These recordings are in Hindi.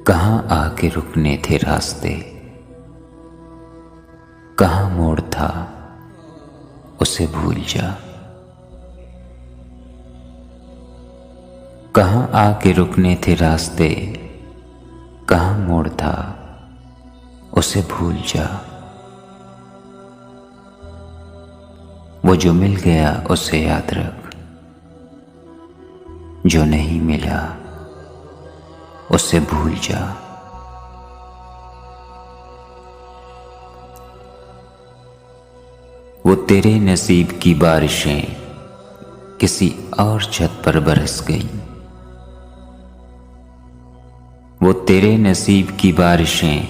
कहाँ आके रुकने थे रास्ते, कहाँ मोड़ था उसे भूल जा। कहाँ आके रुकने थे रास्ते, कहाँ मोड़ था उसे भूल जा। वो जो मिल गया उसे याद रख, जो नहीं मिला उसे भूल जा। वो तेरे नसीब की बारिशें किसी और छत पर बरस गईं। वो तेरे नसीब की बारिशें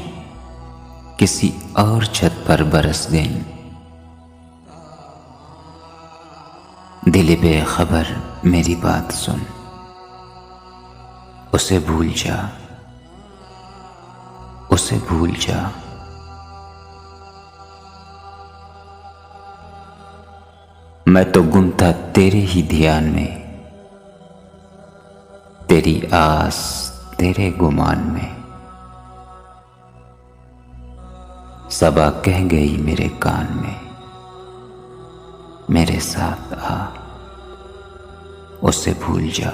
किसी और छत पर बरस गईं। दिल बेखबर मेरी बात सुन, उसे भूल जा, उसे भूल जा। मैं तो गुम था तेरे ही ध्यान में, तेरी आस तेरे गुमान में। सबा कह गई मेरे कान में, मेरे साथ आ, उसे भूल जा।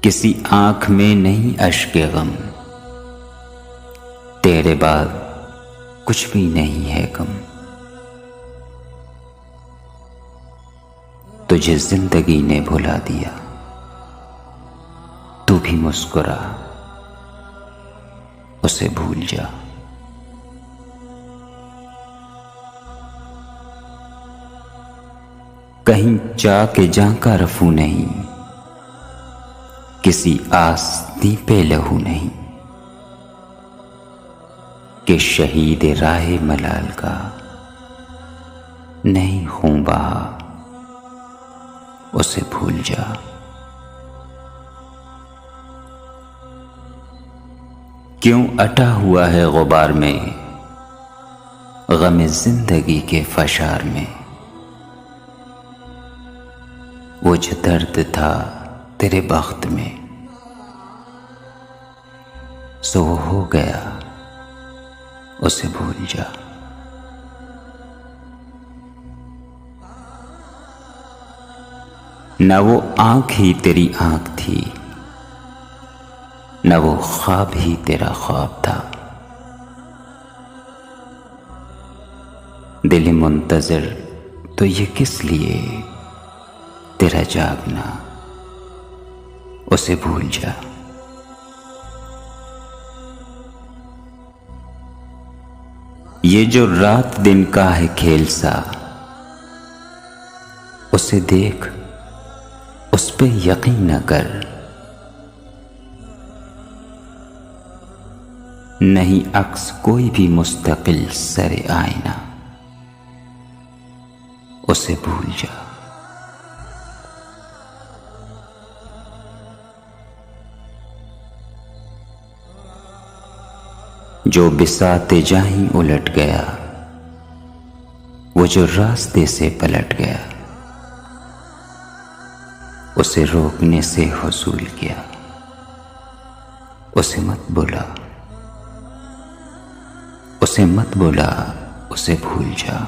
किसी आंख में नहीं अश्के गम, तेरे बाद कुछ भी नहीं है गम। तुझे जिंदगी ने भुला दिया, तू भी मुस्कुरा, उसे भूल जा। कहीं जाके जाका रफू नहीं, किसी आस्ती पे लहू नहीं, कि शहीद राहे मलाल का नहीं खून बहा, उसे भूल जा। क्यों अटा हुआ है गुबार में, गम जिंदगी के फशार में। वो जो दर्द था तेरे बख्त में, सो वो हो गया, उसे भूल जा। न वो आंख ही तेरी आंख थी, न वो ख्वाब ही तेरा ख्वाब था। दिल मुंतज़िर तो ये किस लिए, तेरा जागना, उसे भूल जा। ये जो रात दिन का है खेल सा, उसे देख, उस पे यकीन न कर। नहीं अक्स कोई भी मुस्तकिल सरे आईना, उसे भूल जा। जो बिसाते जाहीं उलट गया, वो जो रास्ते से पलट गया, उसे रोकने से हुसूल किया, उसे मत बुला, उसे मत बुला, उसे भूल जा।